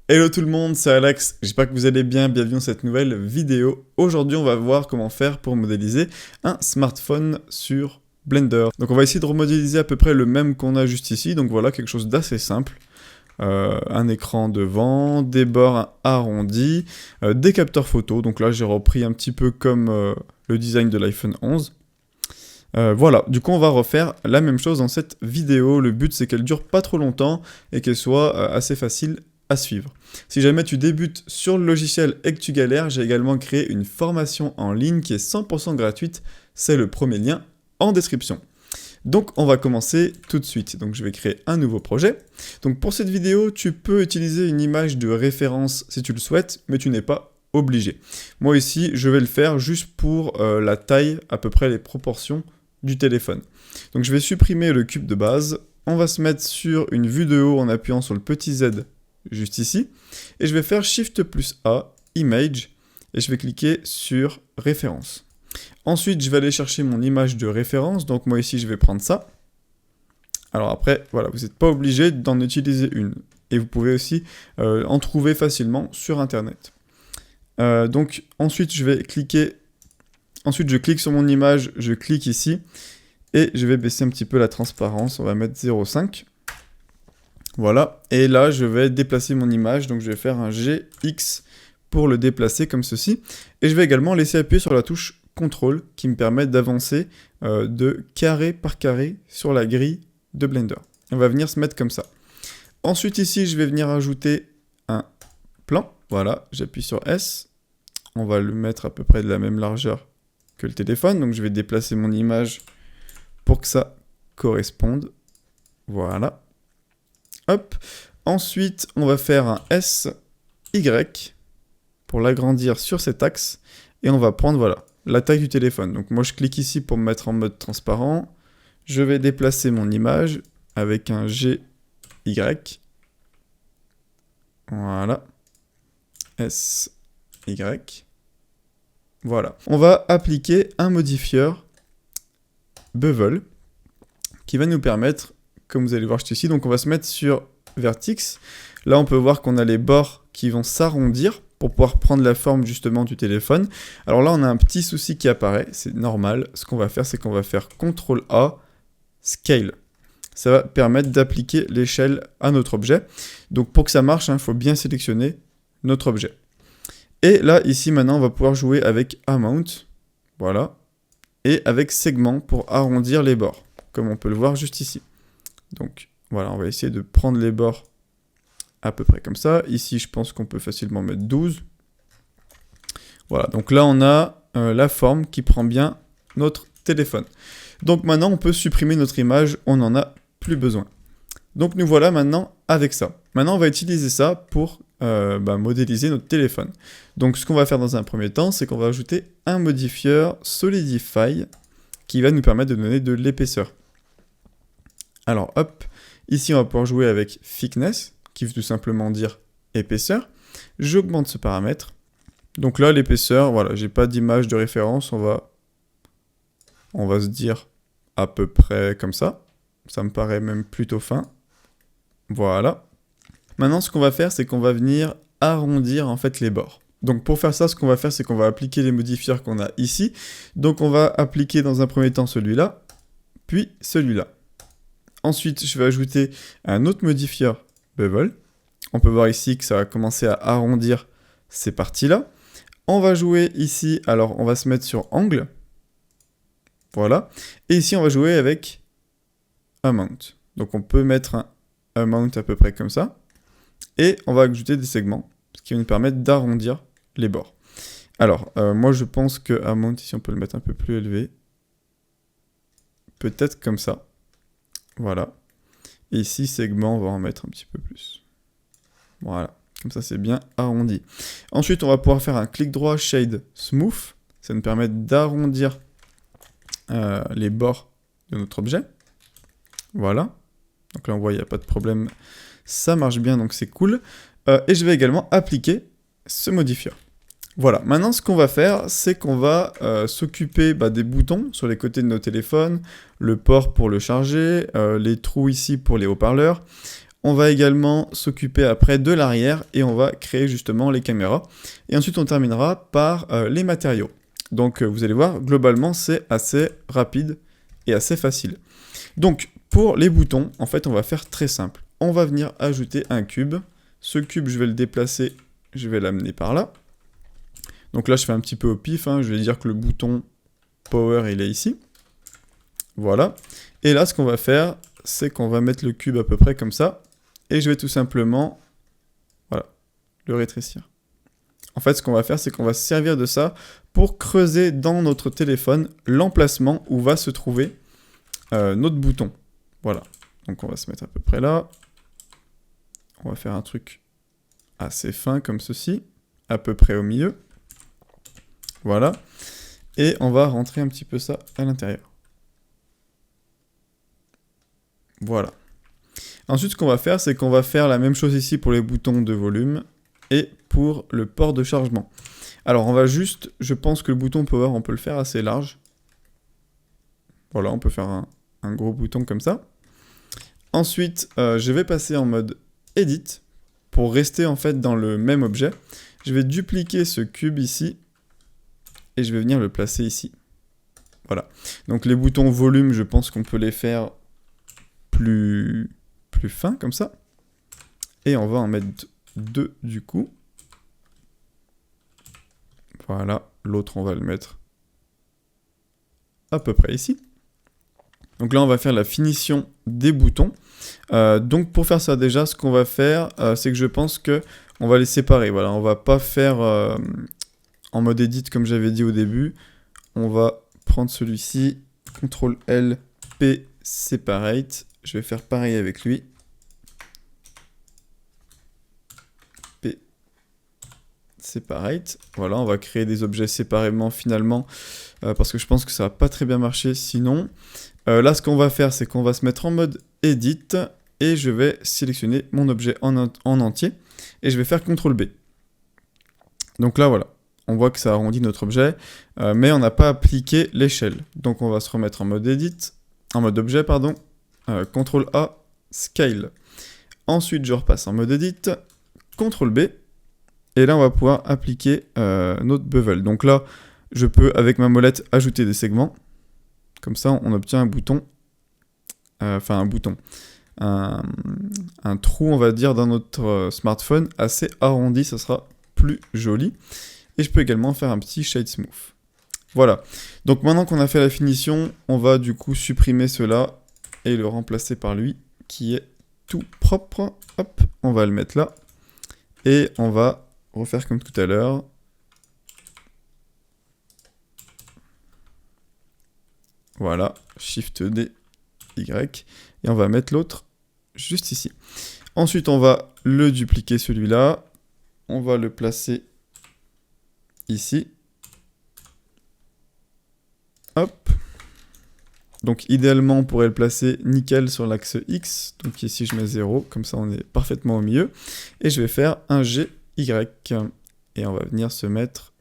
Hello tout le monde, c'est Alex, j'espère que vous allez bien, bienvenue dans cette nouvelle vidéo. Aujourd'hui on va voir comment faire pour modéliser un smartphone sur Blender. Donc on va essayer de remodéliser à peu près le même qu'on a juste ici, donc voilà quelque chose d'assez simple. Un écran devant, des bords arrondis, des capteurs photo, donc là j'ai repris un petit peu comme le design de l'iPhone 11. Voilà, du coup on va refaire la même chose dans cette vidéo, le but c'est qu'elle dure pas trop longtemps et qu'elle soit assez facile à suivre. Si jamais tu débutes sur le logiciel et que tu galères, j'ai également créé une formation en ligne qui est 100% gratuite, c'est le premier lien en description. Donc on va commencer tout de suite, donc je vais créer un nouveau projet. Donc pour cette vidéo, tu peux utiliser une image de référence si tu le souhaites, mais tu n'es pas obligé. Moi ici, je vais le faire juste pour la taille, à peu près les proportions du téléphone. Donc je vais supprimer le cube de base, on va se mettre sur une vue de haut en appuyant sur le petit Z juste ici, et je vais faire Shift plus A, Image, et je vais cliquer sur Référence. Ensuite, je vais aller chercher mon image de référence, donc moi ici je vais prendre ça. Alors après, voilà, vous n'êtes pas obligé d'en utiliser une, et vous pouvez aussi en trouver facilement sur internet. Donc ensuite je vais cliquer, ensuite je clique sur mon image, je clique ici, et je vais baisser un petit peu la transparence, on va mettre 0,5. Voilà, et là je vais déplacer mon image, donc je vais faire un GX pour le déplacer comme ceci. Et je vais également laisser appuyer sur la touche CTRL qui me permet d'avancer de carré par carré sur la grille de Blender. On va venir se mettre comme ça. Ensuite ici je vais venir ajouter un plan, voilà, j'appuie sur S. On va le mettre à peu près de la même largeur que le téléphone, donc je vais déplacer mon image pour que ça corresponde. Voilà. Hop. Ensuite, on va faire un SY pour l'agrandir sur cet axe. Et on va prendre, voilà, la taille du téléphone. Donc moi, je clique ici pour me mettre en mode transparent. Je vais déplacer mon image avec un GY. Voilà. SY. Voilà. On va appliquer un modifieur bevel qui va nous permettre, comme vous allez voir juste ici, donc on va se mettre sur vertex. Là, on peut voir qu'on a les bords qui vont s'arrondir pour pouvoir prendre la forme justement du téléphone. Alors là, on a un petit souci qui apparaît, c'est normal. Ce qu'on va faire, c'est qu'on va faire CTRL-A, Scale. Ça va permettre d'appliquer l'échelle à notre objet. Donc pour que ça marche, il faut bien sélectionner notre objet. Et là, ici, maintenant, on va pouvoir jouer avec Amount, voilà, et avec Segment pour arrondir les bords, comme on peut le voir juste ici. Donc voilà, on va essayer de prendre les bords à peu près comme ça. Ici, je pense qu'on peut facilement mettre 12. Voilà, donc là, on a la forme qui prend bien notre téléphone. Donc maintenant, on peut supprimer notre image, on n'en a plus besoin. Donc nous voilà maintenant avec ça. Maintenant, on va utiliser ça pour modéliser notre téléphone. Donc ce qu'on va faire dans un premier temps, c'est qu'on va ajouter un modifieur Solidify qui va nous permettre de donner de l'épaisseur. Alors hop, ici on va pouvoir jouer avec Thickness, qui veut tout simplement dire épaisseur. J'augmente ce paramètre. Donc là, l'épaisseur, voilà, j'ai pas d'image de référence, on va se dire à peu près comme ça. Ça me paraît même plutôt fin. Voilà. Maintenant, ce qu'on va faire, c'est qu'on va venir arrondir en fait les bords. Donc pour faire ça, ce qu'on va faire, c'est qu'on va appliquer les modifieurs qu'on a ici. Donc on va appliquer dans un premier temps celui-là, puis celui-là. Ensuite, je vais ajouter un autre modifieur bevel. On peut voir ici que ça va commencer à arrondir ces parties-là. On va jouer ici, alors on va se mettre sur angle. Voilà. Et ici, on va jouer avec amount. Donc on peut mettre un amount à peu près comme ça. Et on va ajouter des segments, ce qui va nous permettre d'arrondir les bords. Alors, moi je pense que amount, ici on peut le mettre un peu plus élevé. Peut-être comme ça. Voilà. Et ici, segment, on va en mettre un petit peu plus. Voilà. Comme ça, c'est bien arrondi. Ensuite, on va pouvoir faire un clic droit Shade Smooth. Ça nous permet d'arrondir les bords de notre objet. Voilà. Donc là, on voit, il n'y a pas de problème. Ça marche bien, donc c'est cool. Et je vais également appliquer ce modifieur. Voilà, maintenant ce qu'on va faire, c'est qu'on va s'occuper des boutons sur les côtés de nos téléphones, le port pour le charger, les trous ici pour les haut-parleurs. On va également s'occuper après de l'arrière et on va créer justement les caméras. Et ensuite, on terminera par les matériaux. Donc, vous allez voir, globalement, c'est assez rapide et assez facile. Donc, pour les boutons, en fait, on va faire très simple. On va venir ajouter un cube. Ce cube, je vais le déplacer, je vais l'amener par là. Donc là, je fais un petit peu au pif, hein. Je vais dire que le bouton Power, il est ici. Voilà. Et là, ce qu'on va faire, c'est qu'on va mettre le cube à peu près comme ça. Et je vais tout simplement, voilà, le rétrécir. En fait, ce qu'on va faire, c'est qu'on va se servir de ça pour creuser dans notre téléphone l'emplacement où va se trouver notre bouton. Voilà. Donc on va se mettre à peu près là. On va faire un truc assez fin comme ceci, à peu près au milieu. Voilà. Et on va rentrer un petit peu ça à l'intérieur. Voilà. Ensuite, ce qu'on va faire, c'est qu'on va faire la même chose ici pour les boutons de volume et pour le port de chargement. Alors, on va juste, je pense que le bouton Power, on peut le faire assez large. Voilà, on peut faire un gros bouton comme ça. Ensuite, je vais passer en mode Edit pour rester en fait dans le même objet. Je vais dupliquer ce cube ici et je vais venir le placer ici. Voilà. Donc les boutons volume, je pense qu'on peut les faire plus fins comme ça. Et on va en mettre 2 du coup. Voilà. L'autre, on va le mettre à peu près ici. Donc là, on va faire la finition des boutons. Donc pour faire ça déjà, ce qu'on va faire, c'est que je pense que on va les séparer. Voilà, on va pas faire en mode edit comme j'avais dit au début. On va prendre celui-ci, CTRL L, P, separate. Je vais faire pareil avec lui. P, separate. Voilà, on va créer des objets séparément finalement, parce que je pense que ça va pas très bien marcher sinon. Là, ce qu'on va faire, c'est qu'on va se mettre en mode Edit et je vais sélectionner mon objet en entier et je vais faire CTRL B. Donc là, voilà, on voit que ça arrondit notre objet, mais on n'a pas appliqué l'échelle. Donc on va se remettre en mode Edit, en mode objet, pardon, CTRL A, Scale. Ensuite, je repasse en mode Edit, CTRL B, et là, on va pouvoir appliquer notre bevel. Donc là, je peux, avec ma molette, ajouter des segments. Comme ça, on obtient un bouton, un trou, on va dire, dans notre smartphone, assez arrondi, ça sera plus joli. Et je peux également faire un petit shade smooth. Voilà. Donc maintenant qu'on a fait la finition, on va du coup supprimer cela et le remplacer par lui, qui est tout propre. Hop, on va le mettre là. Et on va refaire comme tout à l'heure. Voilà, Shift D, Y, et on va mettre l'autre juste ici. Ensuite, on va le dupliquer celui-là, on va le placer ici. Hop. Donc idéalement, on pourrait le placer nickel sur l'axe X. Donc ici, je mets 0, comme ça on est parfaitement au milieu. Et je vais faire un GY, et on va venir se mettre,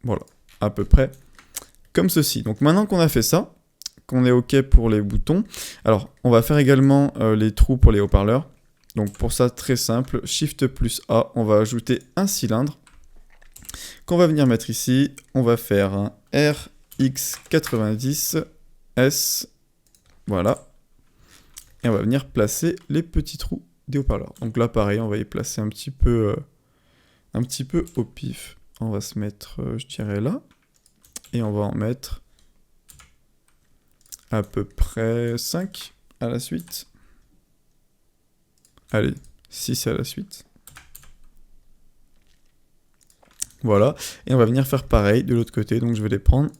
voilà, à peu près comme ceci. Donc maintenant qu'on a fait ça, qu'on est OK pour les boutons, alors on va faire également les trous pour les haut-parleurs. Donc pour ça, très simple, Shift plus A, on va ajouter un cylindre qu'on va venir mettre ici. On va faire un RX90S, voilà. Et on va venir placer les petits trous des haut-parleurs. Donc là, pareil, on va y placer un petit peu au pif. On va se mettre, je dirais là. Et on va en mettre à peu près 5 à la suite. Allez, 6 à la suite. Voilà. Et on va venir faire pareil de l'autre côté. Donc je vais les prendre.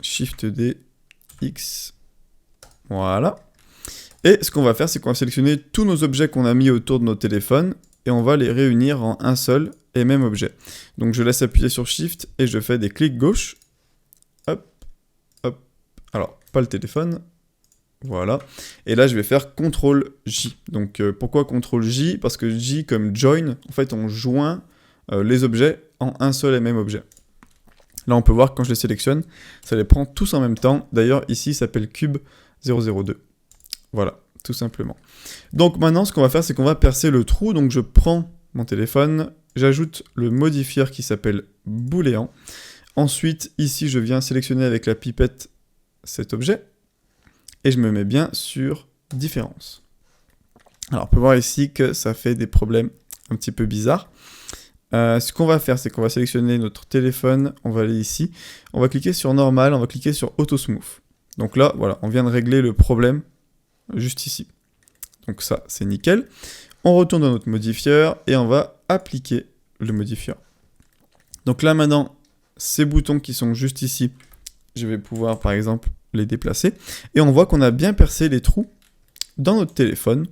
Shift D, X. Voilà. Et ce qu'on va faire, c'est qu'on va sélectionner tous nos objets qu'on a mis autour de nos téléphones. Et on va les réunir en un seul et même objet. Donc je laisse appuyer sur Shift et je fais des clics gauche. Hop, hop. Alors, pas le téléphone. Voilà. Et là, je vais faire CTRL J. Donc pourquoi CTRL J? Parce que J comme join, en fait, on joint les objets en un seul et même objet. Là, on peut voir que quand je les sélectionne, ça les prend tous en même temps. D'ailleurs, ici, ça s'appelle cube 002. Voilà, tout simplement. Donc maintenant, ce qu'on va faire, c'est qu'on va percer le trou. Donc je prends mon téléphone, j'ajoute le modifier qui s'appelle booléan. Ensuite, ici, je viens sélectionner avec la pipette cet objet et je me mets bien sur différence. Alors, on peut voir ici que ça fait des problèmes un petit peu bizarres. Ce qu'on va faire, c'est qu'on va sélectionner notre téléphone, on va aller ici, on va cliquer sur normal, on va cliquer sur auto smooth. Donc là, voilà, on vient de régler le problème juste ici. Donc ça, c'est nickel. On retourne dans notre modifier et on va appliquer le modifier. Donc là, maintenant, ces boutons qui sont juste ici, je vais pouvoir, par exemple, les déplacer. Et on voit qu'on a bien percé les trous dans notre téléphone.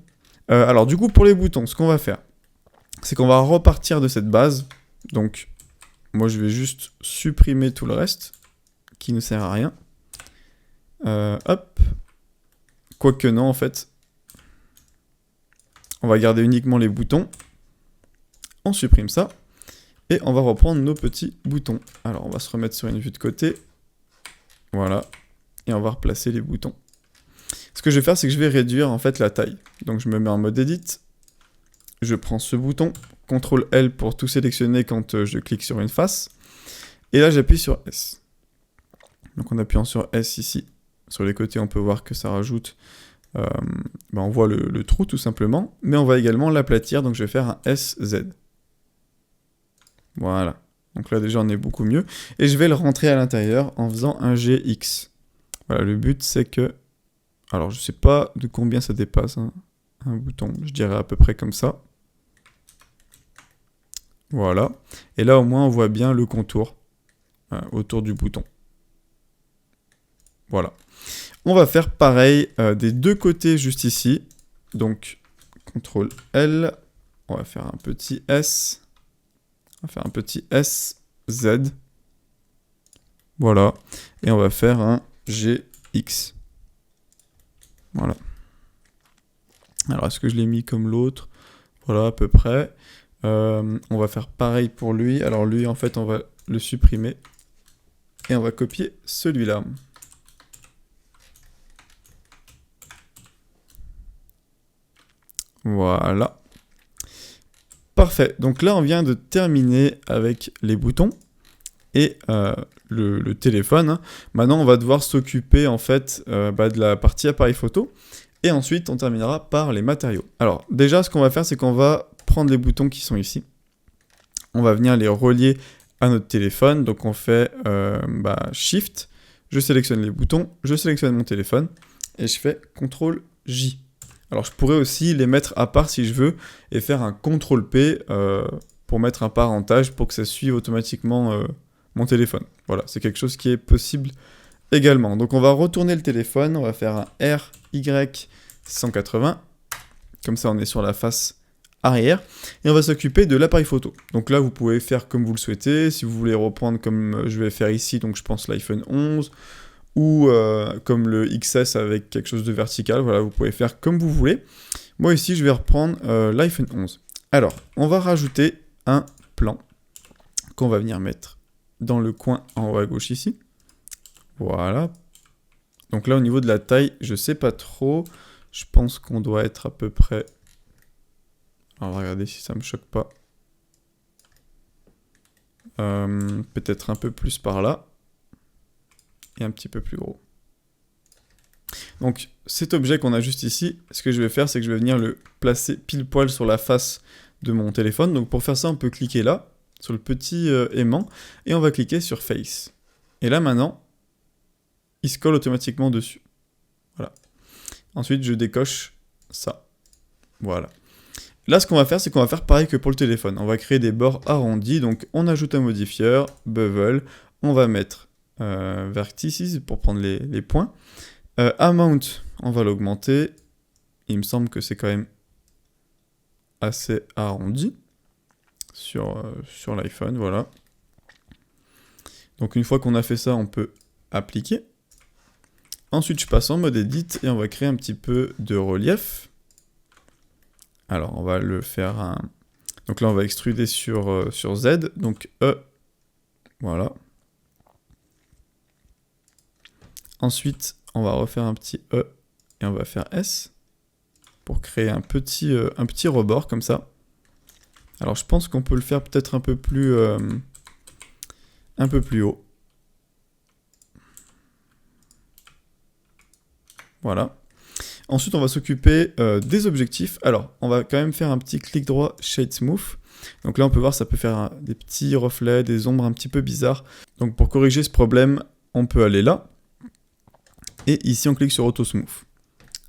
Alors du coup, pour les boutons, ce qu'on va faire, c'est qu'on va repartir de cette base. Donc, moi, je vais juste supprimer tout le reste, qui ne sert à rien. Hop. Quoique non, en fait. On va garder uniquement les boutons. On supprime ça. Et on va reprendre nos petits boutons. Alors, on va se remettre sur une vue de côté. Voilà. Et on va replacer les boutons. Ce que je vais faire, c'est que je vais réduire, en fait, la taille. Donc, je me mets en mode Edit. Je prends ce bouton. CTRL L pour tout sélectionner quand je clique sur une face. Et là, j'appuie sur S. Donc, en appuyant sur S ici, sur les côtés, on peut voir que ça rajoute... on voit le trou, tout simplement. Mais on va également l'aplatir. Donc, je vais faire un SZ. Voilà. Donc là, déjà, on est beaucoup mieux. Et je vais le rentrer à l'intérieur en faisant un GX. Voilà, le but, c'est que... Alors, je sais pas de combien ça dépasse, hein, un bouton. Je dirais à peu près comme ça. Voilà. Et là, au moins, on voit bien le contour autour du bouton. Voilà. On va faire pareil des deux côtés juste ici. Donc, CTRL L. On va faire un petit S. On va faire un petit SZ. Voilà. Et on va faire un GX. Voilà. Alors, est-ce que je l'ai mis comme l'autre? Voilà, à peu près. On va faire pareil pour lui. Alors lui, en fait, on va le supprimer. Et on va copier celui-là. Voilà. Parfait. Donc là, on vient de terminer avec les boutons et le téléphone. Hein. Maintenant, on va devoir s'occuper, en fait, de la partie appareil photo. Et ensuite, on terminera par les matériaux. Alors, déjà, ce qu'on va faire, c'est qu'on va prendre les boutons qui sont ici. On va venir les relier à notre téléphone. Donc, on fait Shift. Je sélectionne les boutons. Je sélectionne mon téléphone. Et je fais CTRL J. Alors, je pourrais aussi les mettre à part si je veux. Et faire un CTRL P pour mettre un parentage pour que ça suive automatiquement mon téléphone. Voilà, c'est quelque chose qui est possible également. Donc, on va retourner le téléphone. On va faire un RY180. Comme ça, on est sur la face arrière. Et on va s'occuper de l'appareil photo. Donc là, vous pouvez faire comme vous le souhaitez. Si vous voulez reprendre comme je vais faire ici, donc je pense l'iPhone 11, ou comme le XS avec quelque chose de vertical. Voilà, vous pouvez faire comme vous voulez. Moi ici, je vais reprendre l'iPhone 11. Alors, on va rajouter un plan qu'on va venir mettre dans le coin en haut à gauche ici. Voilà. Donc là, au niveau de la taille, je sais pas trop. Je pense qu'on doit être à peu près... Alors, on va regarder si ça me choque pas. Peut-être un peu plus par là. Et un petit peu plus gros. Donc, cet objet qu'on a juste ici, ce que je vais faire, c'est que je vais venir le placer pile poil sur la face de mon téléphone. Donc, pour faire ça, on peut cliquer là, sur le petit aimant, et on va cliquer sur Face. Et là, maintenant, il se colle automatiquement dessus. Voilà. Ensuite, je décoche ça. Voilà. Là, ce qu'on va faire, c'est qu'on va faire pareil que pour le téléphone. On va créer des bords arrondis. Donc, on ajoute un modifier, bevel. On va mettre vertices pour prendre les points. Amount, on va l'augmenter. Il me semble que c'est quand même assez arrondi sur l'iPhone. Voilà. Donc, une fois qu'on a fait ça, on peut appliquer. Ensuite, je passe en mode Edit et on va créer un petit peu de relief. Alors, on va le faire un... Donc là, on va extruder sur Z. Donc, E. Voilà. Ensuite, on va refaire un petit E et on va faire S. pour créer un petit rebord comme ça. Alors je pense qu'on peut le faire peut-être un peu plus haut. Voilà. Ensuite, on va s'occuper des objectifs. Alors, on va quand même faire un petit clic droit Shade Smooth. Donc là, on peut voir, ça peut faire des petits reflets, des ombres un petit peu bizarres. Donc pour corriger ce problème, on peut aller là. Et ici, on clique sur Auto Smooth.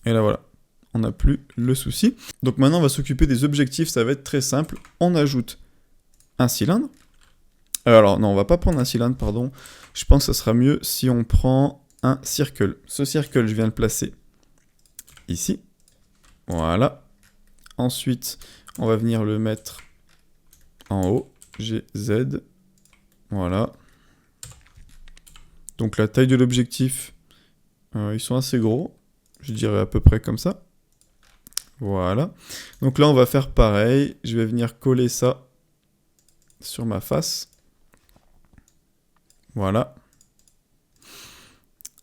Et là, voilà. On n'a plus le souci. Donc maintenant, on va s'occuper des objectifs. Ça va être très simple. On ajoute un cylindre. Alors, non, on va pas prendre un cylindre, pardon. Je pense que ça sera mieux si on prend un circle. Ce circle, je viens le placer ici. Voilà. Ensuite, on va venir le mettre en haut. GZ. Voilà. Donc la taille de l'objectif, ils sont assez gros. Je dirais à peu près comme ça. Voilà. Donc là, on va faire pareil. Je vais venir coller ça sur ma face. Voilà.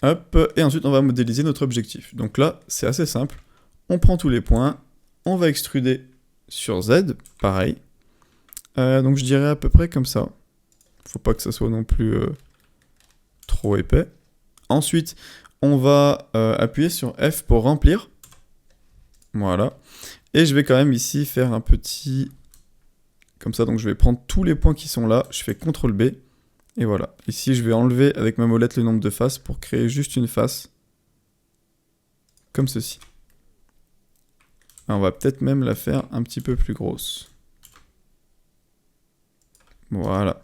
Hop. Et ensuite, on va modéliser notre objectif. Donc là, c'est assez simple. On prend tous les points. On va extruder sur Z. Pareil. Donc je dirais à peu près comme ça. Faut pas que ça soit non plus trop épais. Ensuite, on va appuyer sur F pour remplir. Voilà. Et je vais quand même ici faire un petit... Comme ça, donc je vais prendre tous les points qui sont là. Je fais CTRL B. Et voilà. Ici, je vais enlever avec ma molette le nombre de faces pour créer juste une face. Comme ceci. On va peut-être même la faire un petit peu plus grosse. Voilà.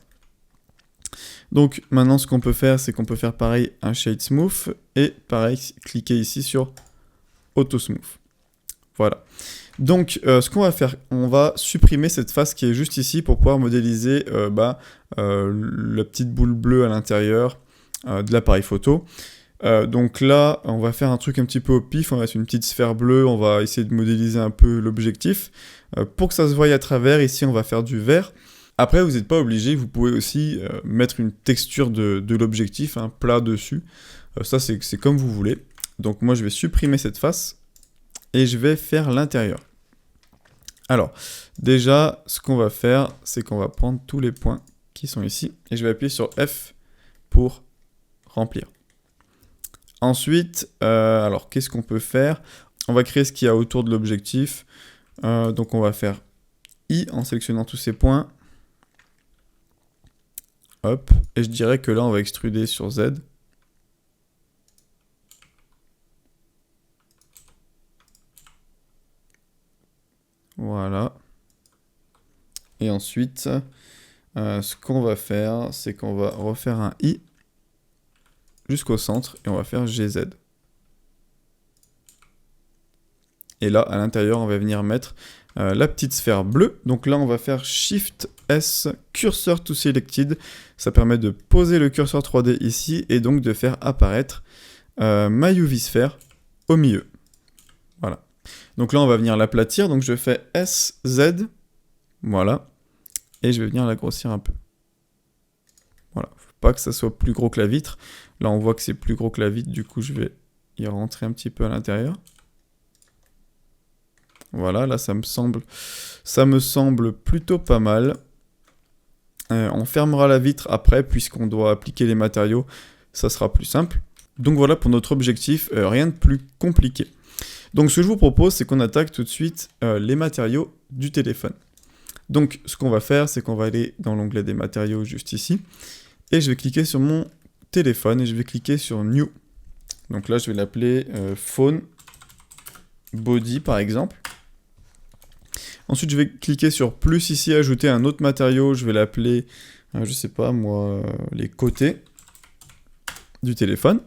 Donc maintenant, ce qu'on peut faire, c'est qu'on peut faire pareil un Shade Smooth. Et pareil, cliquer ici sur Auto Smooth. Voilà. Donc, ce qu'on va faire, on va supprimer cette face qui est juste ici pour pouvoir modéliser la petite boule bleue à l'intérieur de l'appareil photo. Donc là, on va faire un truc un petit peu au pif, on va mettre une petite sphère bleue, on va essayer de modéliser un peu l'objectif. Pour que ça se voie à travers, ici, on va faire du vert. Après, vous n'êtes pas obligé, vous pouvez aussi mettre une texture de l'objectif, un plat dessus. Ça, c'est comme vous voulez. Donc moi, je vais supprimer cette face. Et je vais faire l'intérieur. Alors, déjà, ce qu'on va faire, c'est qu'on va prendre tous les points qui sont ici. Et je vais appuyer sur F pour remplir. Ensuite, alors, qu'est-ce qu'on peut faire? On va créer ce qu'il y a autour de l'objectif. Donc, on va faire I en sélectionnant tous ces points. Hop. Et je dirais que là, on va extruder sur Z. Voilà. Et ensuite, ce qu'on va faire, c'est qu'on va refaire un I jusqu'au centre et on va faire GZ. Et là, à l'intérieur, on va venir mettre la petite sphère bleue. Donc là, on va faire Shift S, Cursor to Selected. Ça permet de poser le curseur 3D ici et donc de faire apparaître ma UV sphère au milieu. Voilà. Donc là, on va venir l'aplatir. Donc je fais SZ. Voilà. Et je vais venir la grossir un peu. Voilà. Faut pas que ça soit plus gros que la vitre. Là, on voit que c'est plus gros que la vitre. Du coup, je vais y rentrer un petit peu à l'intérieur. Voilà, là, ça me semble plutôt pas mal. On fermera la vitre après, puisqu'on doit appliquer les matériaux. Ça sera plus simple. Donc voilà pour notre objectif. Rien de plus compliqué. Donc ce que je vous propose, c'est qu'on attaque tout de suite les matériaux du téléphone. Donc ce qu'on va faire, c'est qu'on va aller dans l'onglet des matériaux juste ici. Et je vais cliquer sur mon téléphone et je vais cliquer sur New. Donc là, je vais l'appeler Phone Body par exemple. Ensuite, je vais cliquer sur plus ici, ajouter un autre matériau. Je vais l'appeler, je sais pas moi, les côtés du téléphone.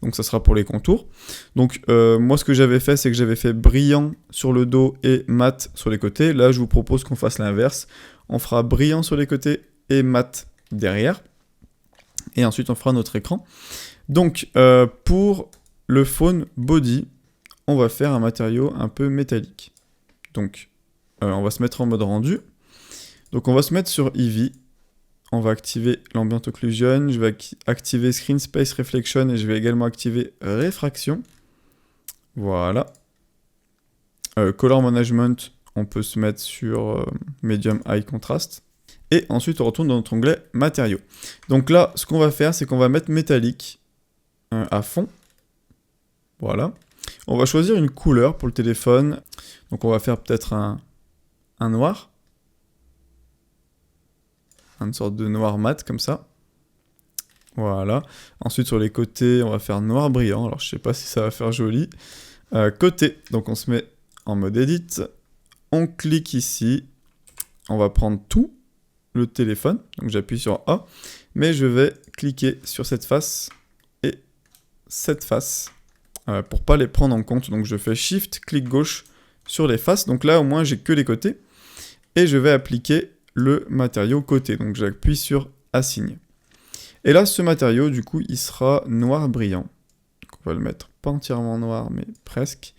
Donc ça sera pour les contours. Donc moi ce que j'avais fait, c'est que j'avais fait brillant sur le dos et mat sur les côtés. Là je vous propose qu'on fasse l'inverse. On fera brillant sur les côtés et mat derrière. Et ensuite on fera notre écran. Donc pour le phone body, on va faire un matériau un peu métallique. Donc on va se mettre en mode rendu. Donc on va se mettre sur Eevee. On va activer l'Ambient Occlusion, je vais activer Screen Space Reflection et je vais également activer Réfraction. Voilà. Color Management, on peut se mettre sur Medium High Contrast. Et ensuite, on retourne dans notre onglet Matériaux. Donc là, ce qu'on va faire, c'est qu'on va mettre métallique à fond. Voilà. On va choisir une couleur pour le téléphone. Donc on va faire peut-être un noir. Une sorte de noir mat comme ça. Voilà. Ensuite sur les côtés, on va faire noir brillant. Alors je sais pas si ça va faire joli. Côté, donc on se met en mode edit. On clique ici. On va prendre tout le téléphone. Donc j'appuie sur A. Mais je vais cliquer sur cette face et cette face. Pour pas les prendre en compte. Donc je fais Shift, clic gauche sur les faces. Donc là au moins j'ai que les côtés. Et je vais appliquer le matériau côté. Donc j'appuie sur Assign. Et là ce matériau du coup il sera noir brillant. Donc, on va le mettre pas entièrement noir mais presque.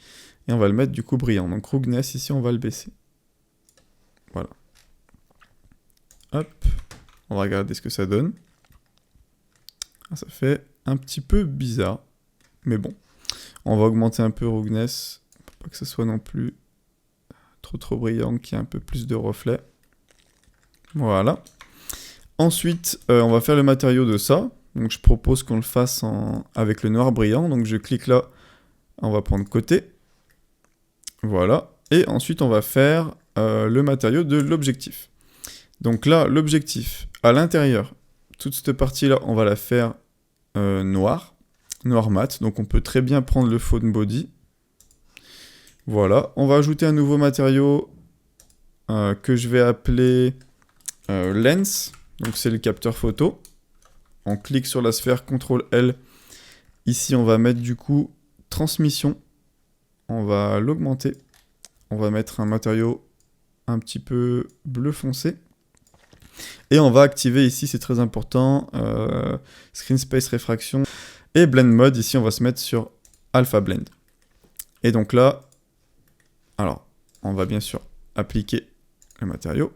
Et on va le mettre du coup brillant. Donc roughness ici on va le baisser. Voilà. Hop. On va regarder ce que ça donne. Ah, ça fait un petit peu bizarre. Mais bon. On va augmenter un peu roughness. Pour pas que ce soit non plus trop brillant, qu'il y ait un peu plus de reflets. Voilà. Ensuite, on va faire le matériau de ça. Donc je propose qu'on le fasse avec le noir brillant. Donc je clique là. On va prendre côté. Voilà. Et ensuite, on va faire le matériau de l'objectif. Donc là, l'objectif, à l'intérieur, toute cette partie-là, on va la faire noir mat. Donc on peut très bien prendre le phone body. Voilà. On va ajouter un nouveau matériau que je vais appeler lens. Donc c'est le capteur photo. On clique sur la sphère, CTRL L. Ici, on va mettre du coup transmission. On va l'augmenter. On va mettre un matériau un petit peu bleu foncé. Et on va activer ici, c'est très important, Screen Space Refraction. Et Blend Mode, ici, on va se mettre sur Alpha Blend. Et donc là, alors, on va bien sûr appliquer le matériau.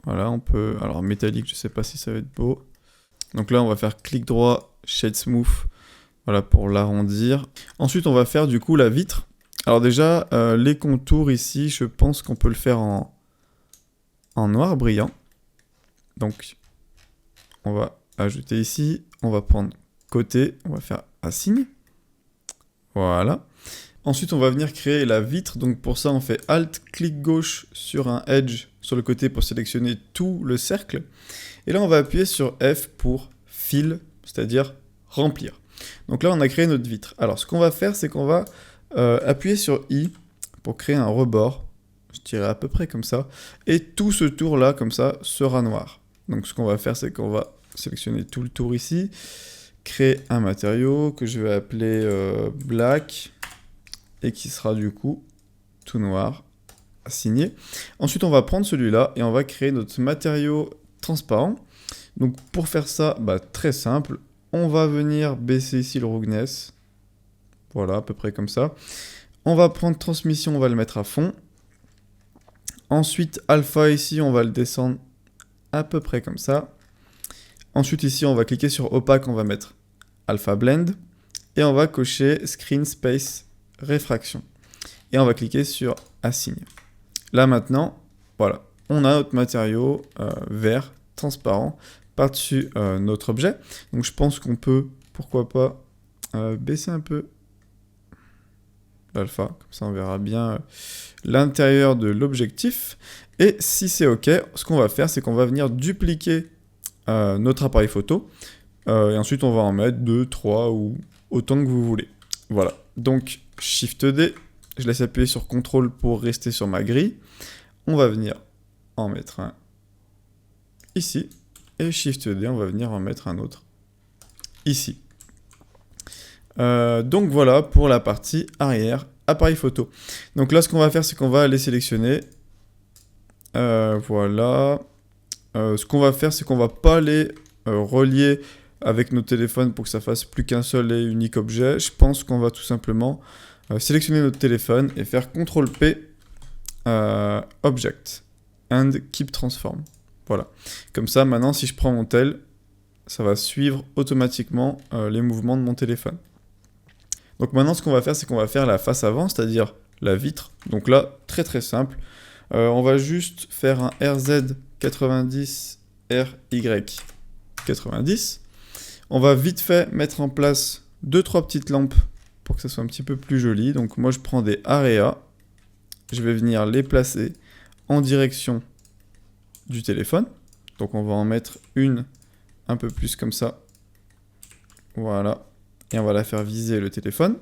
Voilà, on peut... Alors, métallique, je ne sais pas si ça va être beau. Donc là, on va faire clic droit, Shade Smooth, voilà, pour l'arrondir. Ensuite, on va faire du coup la vitre. Alors déjà, les contours ici, je pense qu'on peut le faire en noir brillant. Donc, on va ajouter ici, on va prendre côté, on va faire Assign. Voilà. Ensuite, on va venir créer la vitre. Donc pour ça, on fait Alt, clic gauche sur un Edge sur le côté pour sélectionner tout le cercle. Et là, on va appuyer sur F pour Fill, c'est-à-dire remplir. Donc là, on a créé notre vitre. Alors, ce qu'on va faire, c'est qu'on va appuyer sur I pour créer un rebord. Je dirais à peu près comme ça. Et tout ce tour-là, comme ça, sera noir. Donc ce qu'on va faire, c'est qu'on va sélectionner tout le tour ici. Créer un matériau que je vais appeler Black. Et qui sera du coup tout noir, assigné. Ensuite, on va prendre celui-là et on va créer notre matériau transparent. Donc pour faire ça, très simple. On va venir baisser ici le roughness. Voilà, à peu près comme ça. On va prendre transmission, on va le mettre à fond. Ensuite, alpha ici, on va le descendre à peu près comme ça. Ensuite ici, on va cliquer sur opaque, on va mettre alpha blend. Et on va cocher screen space réfraction. Et on va cliquer sur Assign. Là maintenant, voilà, on a notre matériau vert, transparent, par-dessus notre objet. Donc je pense qu'on peut, pourquoi pas, baisser un peu l'alpha, comme ça on verra bien l'intérieur de l'objectif. Et si c'est OK, ce qu'on va faire, c'est qu'on va venir dupliquer notre appareil photo. Et ensuite, on va en mettre 2, 3 ou autant que vous voulez. Voilà. Donc, Shift D, je laisse appuyer sur CTRL pour rester sur ma grille. On va venir en mettre un ici. Et Shift D, on va venir en mettre un autre ici. Donc voilà pour la partie arrière, appareil photo. Donc là, ce qu'on va faire, c'est qu'on va aller sélectionner. Voilà. Ce qu'on va faire, c'est qu'on va pas les relier avec nos téléphones pour que ça fasse plus qu'un seul et unique objet. Je pense qu'on va tout simplement sélectionner notre téléphone et faire CTRL-P Object and Keep Transform. Voilà. Comme ça, maintenant, si je prends mon tel, ça va suivre automatiquement les mouvements de mon téléphone. Donc maintenant, ce qu'on va faire, c'est qu'on va faire la face avant, c'est-à-dire la vitre. Donc là, très très simple. On va juste faire un RZ90 RY90. On va vite fait mettre en place 2-3 petites lampes pour que ça soit un petit peu plus joli. Donc moi je prends des Area. Je vais venir les placer en direction du téléphone. Donc on va en mettre une un peu plus comme ça. Voilà. Et on va la faire viser le téléphone.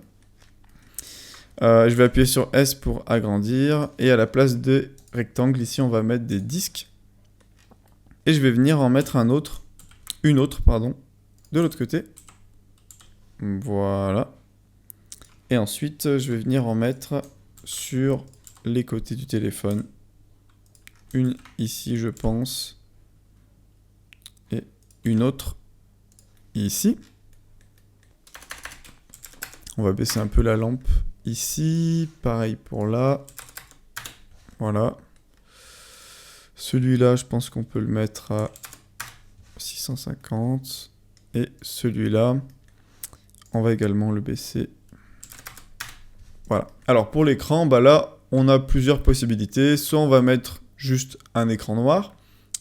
Je vais appuyer sur S pour agrandir. Et à la place des rectangles, ici, on va mettre des disques. Et je vais venir en mettre une autre, de l'autre côté. Voilà. Et ensuite, je vais venir en mettre sur les côtés du téléphone. Une ici, je pense. Et une autre ici. On va baisser un peu la lampe ici. Pareil pour là. Voilà. Celui-là, je pense qu'on peut le mettre à 650. Et celui-là, on va également le baisser. Voilà. Alors pour l'écran, bah là, on a plusieurs possibilités. Soit on va mettre juste un écran noir,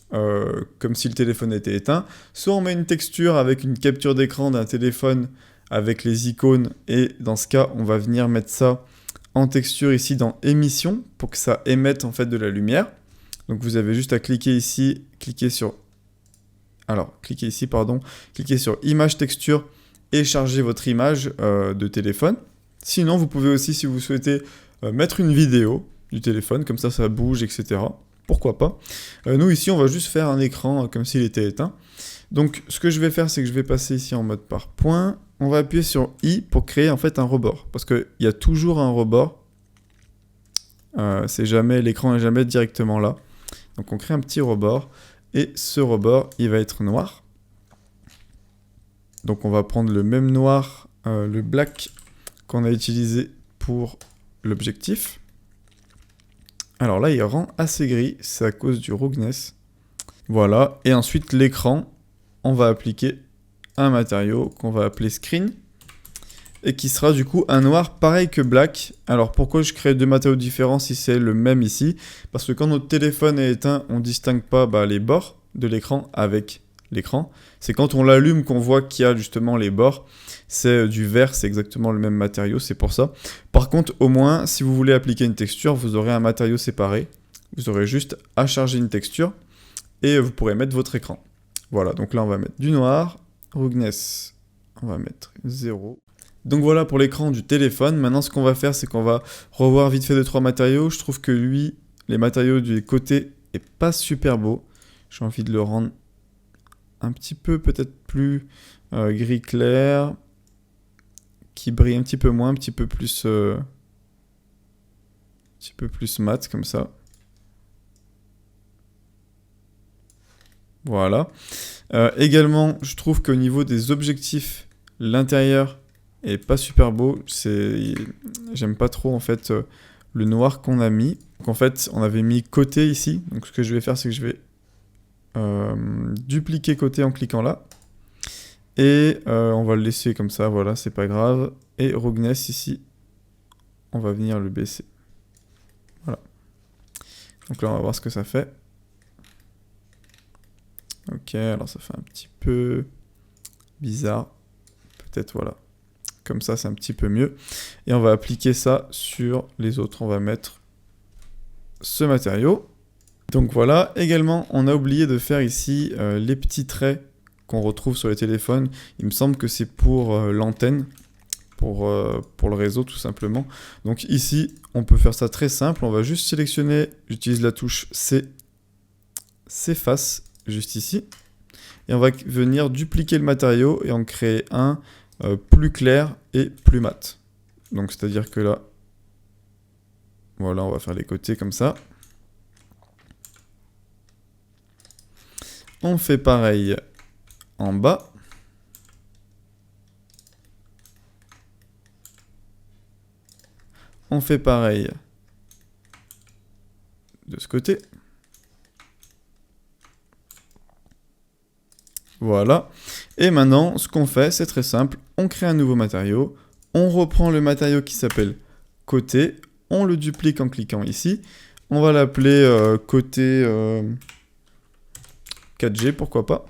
comme si le téléphone était éteint. Soit on met une texture avec une capture d'écran d'un téléphone avec les icônes. Et dans ce cas, on va venir mettre ça en texture ici dans émission pour que ça émette en fait de la lumière. Donc vous avez juste à cliquer ici, cliquer sur image texture et charger votre image de téléphone. Sinon, vous pouvez aussi, si vous souhaitez, mettre une vidéo du téléphone, comme ça bouge, etc. Pourquoi pas. Nous, ici, on va juste faire un écran comme s'il était éteint. Donc, ce que je vais faire, c'est que je vais passer ici en mode par point. On va appuyer sur I pour créer en fait un rebord. Parce qu'il y a toujours un rebord. L'écran n'est jamais directement là. Donc, on crée un petit rebord. Et ce rebord, il va être noir. Donc, on va prendre le même noir, le black qu'on a utilisé pour l'objectif. Alors là, il rend assez gris, c'est à cause du roughness. Voilà, et ensuite l'écran, on va appliquer un matériau qu'on va appeler screen, et qui sera du coup un noir pareil que black. Alors pourquoi je crée deux matériaux différents si c'est le même ici? Parce que quand notre téléphone est éteint, on ne distingue pas les bords de l'écran avec l'écran. C'est quand on l'allume qu'on voit qu'il y a justement les bords. C'est du vert, c'est exactement le même matériau, c'est pour ça. Par contre, au moins, si vous voulez appliquer une texture, vous aurez un matériau séparé. Vous aurez juste à charger une texture et vous pourrez mettre votre écran. Voilà, donc là, on va mettre du noir. Roughness, on va mettre 0. Donc voilà pour l'écran du téléphone. Maintenant, ce qu'on va faire, c'est qu'on va revoir vite fait 2-3 matériaux. Je trouve que lui, les matériaux du côté, est pas super beau. J'ai envie de le rendre un petit peu peut-être plus gris clair, qui brille un petit peu moins, un petit peu plus mat comme ça. Voilà. Également, je trouve qu'au niveau des objectifs, l'intérieur est pas super beau. J'aime pas trop en fait le noir qu'on a mis. Donc en fait, on avait mis côté ici. Donc ce que je vais faire, c'est que je vais dupliquer côté en cliquant là. Et on va le laisser comme ça, voilà, c'est pas grave. Et roughness ici, on va venir le baisser. Voilà. Donc là, on va voir ce que ça fait. Ok, alors ça fait un petit peu bizarre. Peut-être, voilà. Comme ça, c'est un petit peu mieux. Et on va appliquer ça sur les autres. On va mettre ce matériau. Donc voilà, également, on a oublié de faire ici les petits traits qu'on retrouve sur les téléphones. Il me semble que c'est pour l'antenne, pour le réseau tout simplement. Donc ici, on peut faire ça très simple. On va juste sélectionner, j'utilise la touche C, s'efface, juste ici. Et on va venir dupliquer le matériau et en créer un plus clair et plus mat. Donc c'est-à-dire que là, voilà, on va faire les côtés comme ça. On fait pareil en bas. On fait pareil de ce côté. Voilà. Et maintenant, ce qu'on fait, c'est très simple. On crée un nouveau matériau. On reprend le matériau qui s'appelle côté. on le duplique en cliquant ici. On va l'appeler côté 4G, pourquoi pas.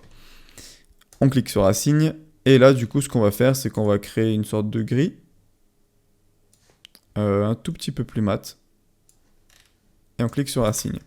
On clique sur Assigne. Et là, du coup, ce qu'on va faire, c'est qu'on va créer une sorte de grille. Un tout petit peu plus mat. Et on clique sur Assigne.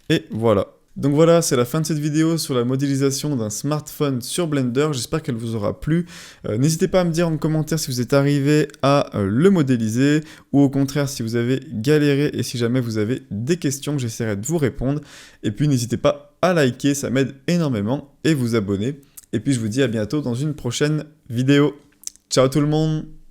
Et voilà. Donc voilà, c'est la fin de cette vidéo sur la modélisation d'un smartphone sur Blender. J'espère qu'elle vous aura plu. N'hésitez pas à me dire en commentaire si vous êtes arrivé à le modéliser ou au contraire si vous avez galéré et si jamais vous avez des questions, j'essaierai de vous répondre. Et puis n'hésitez pas à liker, ça m'aide énormément et vous abonner. Et puis je vous dis à bientôt dans une prochaine vidéo. Ciao tout le monde!